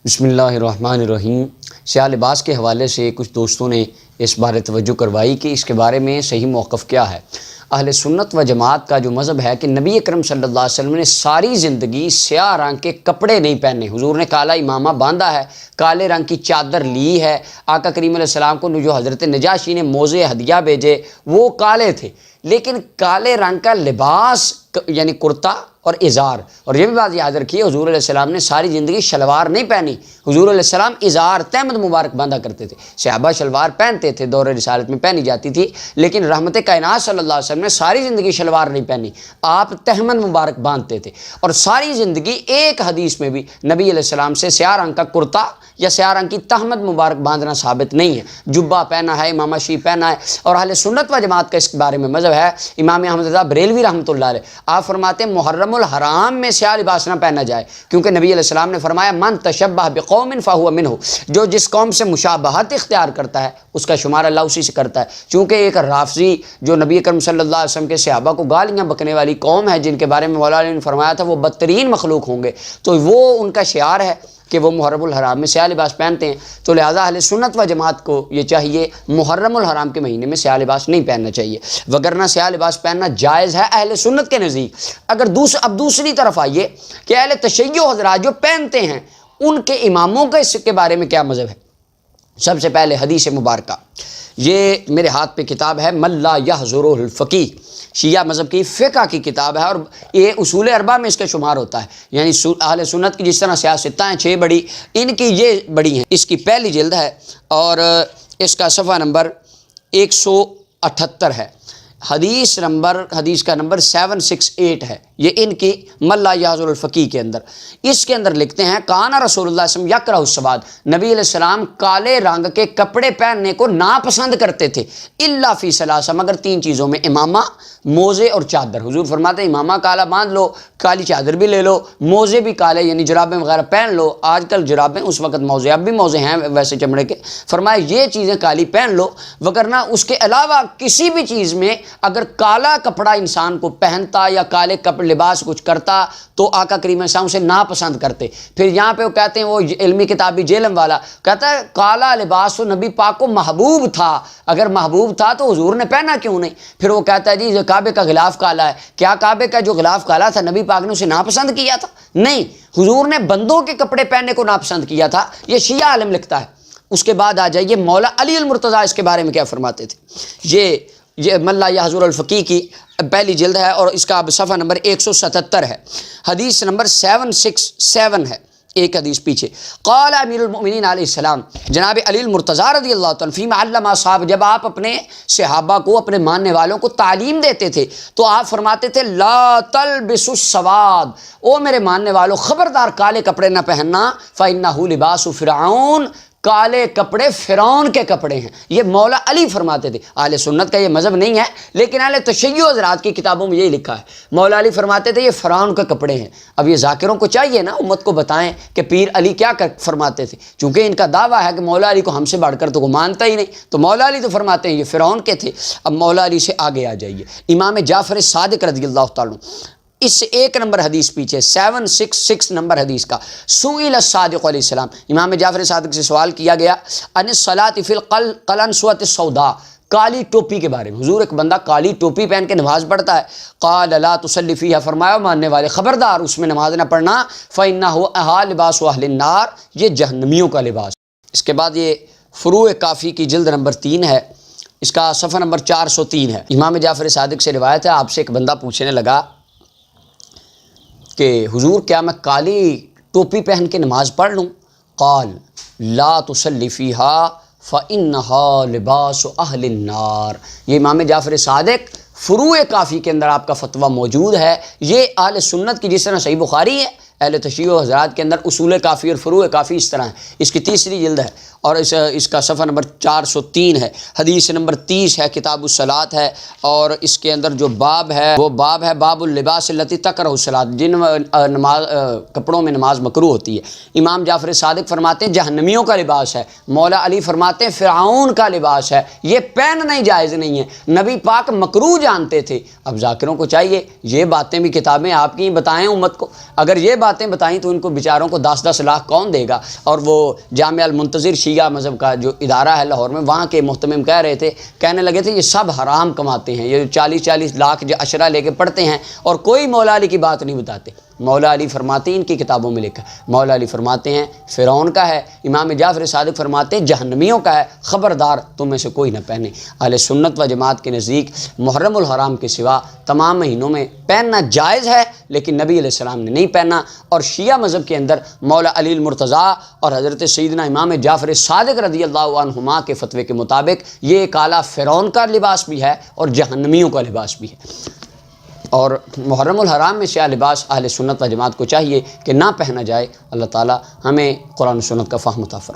بسم اللہ الرحمن الرحیم۔ سیاہ لباس کے حوالے سے کچھ دوستوں نے اس بارے توجہ کروائی کہ اس کے بارے میں صحیح موقف کیا ہے۔ اہل سنت و جماعت کا جو مذہب ہے کہ نبی اکرم صلی اللہ علیہ وسلم نے ساری زندگی سیاہ رنگ کے کپڑے نہیں پہنے، حضور نے کالا امامہ باندھا ہے، کالے رنگ کی چادر لی ہے۔ آقا کریم علیہ السلام کو جو حضرت نجاشی نے موزے ہدیہ بھیجے وہ کالے تھے، لیکن کالے رنگ کا لباس یعنی کرتا اور ازار، اور یہ بھی بات یاد رکھیے حضور علیہ السلام نے ساری زندگی شلوار نہیں پہنی۔ حضور علیہ السلام ازار تہمد مبارک باندھا کرتے تھے، صحابہ شلوار پہنتے تھے، دور رسالت میں پہنی جاتی تھی، لیکن رحمت کائنات صلی اللہ علیہ وسلم نے ساری زندگی شلوار نہیں پہنی، آپ تہمد مبارک باندھتے تھے۔ اور ساری زندگی ایک حدیث میں بھی نبی علیہ السلام سے سیاہ رنگ کا کرتا یا سیاہ رنگ کی تہمد مبارک باندھنا ثابت نہیں ہے۔ جبہ پہنا ہے، امامہ شریف پہنا ہے، اور اہل سنت و جماعت کا اس بارے میں مذہب ہے۔ امام احمد رضا بریلوی رحمۃ اللہ علیہ آپ فرماتے ہیں محرم الحرام میں سیاہ لباس نہ پہنا جائے، کیونکہ نبی علیہ السلام نے فرمایا من تشبہ بقوم فہو منہ، جو جس قوم سے مشابہت اختیار کرتا ہے اس کا شمار اللہ اسی سے کرتا ہے۔ چونکہ ایک رافضی جو نبی اکرم صلی اللہ علیہ وسلم کے صحابہ کو گالیاں بکنے والی قوم ہے، جن کے بارے میں مولا علی نے فرمایا تھا وہ بدترین مخلوق ہوں گے، تو وہ ان کا شعار ہے کہ وہ محرم الحرام میں سیاہ لباس پہنتے ہیں، تو لہٰذا اہل سنت و جماعت کو یہ چاہیے محرم الحرام کے مہینے میں سیاہ لباس نہیں پہننا چاہیے، وگرنہ سیاہ لباس پہننا جائز ہے اہل سنت کے نزدیک۔ اگر اب دوسری طرف آئیے کہ اہل تشیع حضرات جو پہنتے ہیں ان کے اماموں کا اس کے بارے میں کیا مذہب ہے۔ سب سے پہلے حدیث مبارکہ، یہ میرے ہاتھ پہ کتاب ہے من لا یحضرہ الفقیہ، شیعہ مذہب کی فقہ کی کتاب ہے، اور یہ اصول اربعہ میں اس کا شمار ہوتا ہے، یعنی اہل سنت کی جس طرح سیاستیں ہیں 6 بڑی، ان کی یہ بڑی ہیں۔ اس کی پہلی جلد ہے اور اس کا صفحہ نمبر 178 ہے، حدیث کا نمبر 768 ہے، یہ ان کی من لا یحضر الفقیہ کے اندر۔ اس کے اندر لکھتے ہیں کان رسول اللہ صلی اللہ علیہ وسلم یکرہ السواد، نبی علیہ السلام کالے رنگ کے کپڑے پہننے کو ناپسند کرتے تھے، الا فی ثلاثہ، مگر 3 چیزوں میں، امامہ، موزے اور چادر۔ حضور فرماتے ہیں امامہ کالا باندھ لو، کالی چادر بھی لے لو، موزے بھی کالے یعنی جرابیں وغیرہ پہن لو، آج کل جرابیں، اس وقت موزے، اب بھی موزے ہیں ویسے چمڑے کے، فرمایا یہ چیزیں کالی پہن لو، وگرنہ اس کے علاوہ کسی بھی چیز میں اگر کالا کپڑا انسان کو پہنتا یا کالے کپڑے لباس کچھ کرتا تو آقا کریم صلی اللہ علیہ وسلم اسے ناپسند کرتے۔ پھر یہاں پہ وہ کہتے ہیں، وہ علمی کتابی جیلم والا کہتا ہے کالا لباس تو نبی پاک کو محبوب تھا، اگر محبوب تھا تو حضور نے پہنا کیوں نہیں؟ پھر وہ کہتا ہے جی کعبے کا غلاف کالا ہے، کیا کعبے کا جو غلاف کالا تھا نبی پاک نے اسے ناپسند کیا تھا؟ نہیں، حضور نے بندوں کے کپڑے پہننے کو ناپسند کیا تھا، یہ شیعہ عالم لکھتا ہے۔ اس کے بعد آ جائیے مولا علی المرتضیٰ اس کے بارے میں کیا فرماتے تھے۔ یہ من لا یحضر الفقیہ کی پہلی جلد ہے اور اس کا اب صفحہ نمبر 177 ہے، حدیث نمبر 767 ہے، ایک حدیث پیچھے۔ قال امیر المؤمنین علیہ السلام، جناب علی المرتضیٰ رضی اللہ عنہ، فیما علم اصحاب، جب آپ اپنے صحابہ کو، اپنے ماننے والوں کو تعلیم دیتے تھے تو آپ فرماتے تھے لا تلبسوا السواد، او میرے ماننے والوں خبردار کالے کپڑے نہ پہننا، فإنہ لباس فرعون، کالے کپڑے فرعون کے کپڑے ہیں، یہ مولا علی فرماتے تھے۔ اہل سنت کا یہ مذہب نہیں ہے، لیکن اہل تشیع حضرات کی کتابوں میں یہی لکھا ہے، مولا علی فرماتے تھے یہ فرعون کے کپڑے ہیں۔ اب یہ ذاکروں کو چاہیے نا امت کو بتائیں کہ پیر علی کیا فرماتے تھے، چونکہ ان کا دعویٰ ہے کہ مولا علی کو ہم سے بڑھ کر تو کو مانتا ہی نہیں، تو مولا علی تو فرماتے ہیں یہ فرعون کے تھے۔ اب مولا علی سے آگے آ جائیے، امام جعفر صادق رضی اللہ تعالیٰ، اس سے 1 نمبر حدیث پیچھے، 766 نمبر حدیث کا، سئل الصادق علیہ السلام، امام جعفر صادق سے سوال کیا گیا ان الصلاۃ فی القلنسوۃ السوداء، کالی ٹوپی کے بارے میں۔ حضور ایک بندہ کالی ٹوپی پہن کے نماز پڑھتا ہے، قال لا تصلی فیہا، فرمایا ماننے والے خبردار اس میں نماز نہ پڑھنا، فإنہ لباس اہل النار، یہ جہنمیوں کا لباس۔ اس کے بعد یہ فروع کافی کی جلد نمبر 3 ہے، اس کا صفحہ نمبر 403 ہے، امام جعفر صادق سے روایت ہے، آپ سے ایک بندہ پوچھنے لگا کہ حضور کیا میں کالی ٹوپی پہن کے نماز پڑھ لوں؟ قال لا تصلی فیہا فإنہا لباس اہل النار، یہ امام جعفر صادق فروع کافی کے اندر آپ کا فتویٰ موجود ہے۔ یہ اہل سنت کی جس طرح صحیح بخاری ہے، اہل تشیع حضرات کے اندر اصول کافی اور فروع کافی اس طرح ہے، اس کی 3ری جلد ہے، اور اس کا صفحہ نمبر 403 ہے، حدیث نمبر 30 ہے، کتاب الصلاۃ ہے، اور اس کے اندر جو باب ہے وہ باب ہے باب اللباس التی تکرہ الصلاۃ، جن کپڑوں میں نماز مکروہ ہوتی ہے۔ امام جعفر صادق فرماتے ہیں جہنمیوں کا لباس ہے، مولا علی فرماتے ہیں فرعون کا لباس ہے، یہ پہننا ہی جائز نہیں ہے، نبی پاک مکروہ جانتے تھے۔ اب ذاکروں کو چاہیے یہ باتیں بھی کتابیں آپ کی ہی بتائیں امت کو، اگر یہ باتیں بتائیں تو ان کو بیچاروں کو 10-10 لاکھ کون دے گا؟ اور وہ جامعہ المنتظر شیعہ مذہب کا جو ادارہ ہے لاہور میں، وہاں کے محتمم کہہ رہے تھے، کہنے لگے تھے یہ سب حرام کماتے ہیں، یہ 40-40 لاکھ جو عشرہ لے کے پڑھتے ہیں اور کوئی مولا علی کی بات نہیں بتاتے۔ مولا علی فرماتے ہیں ان کی کتابوں میں لکھا ہے، مولا علی فرماتے ہیں فرعون کا ہے، امام جعفر صادق فرماتے ہیں جہنمیوں کا ہے، خبردار تم میں سے کوئی نہ پہنے۔ اہل سنت و جماعت کے نزدیک محرم الحرام کے سوا تمام مہینوں میں پہننا جائز ہے، لیکن نبی علیہ السلام نے نہیں پہنا۔ اور شیعہ مذہب کے اندر مولا علی المرتضیٰ اور حضرت سیدنا امام جعفر صادق رضی اللہ عنہما کے فتوے کے مطابق یہ ایک اعلیٰ فرعون کا لباس بھی ہے اور جہنمیوں کا لباس بھی ہے۔ اور محرم الحرام میں سیاہ لباس اہل سنت و جماعت کو چاہیے کہ نہ پہنا جائے۔ اللہ تعالی ہمیں قرآن و سنت کا فہم عطا فرمائے۔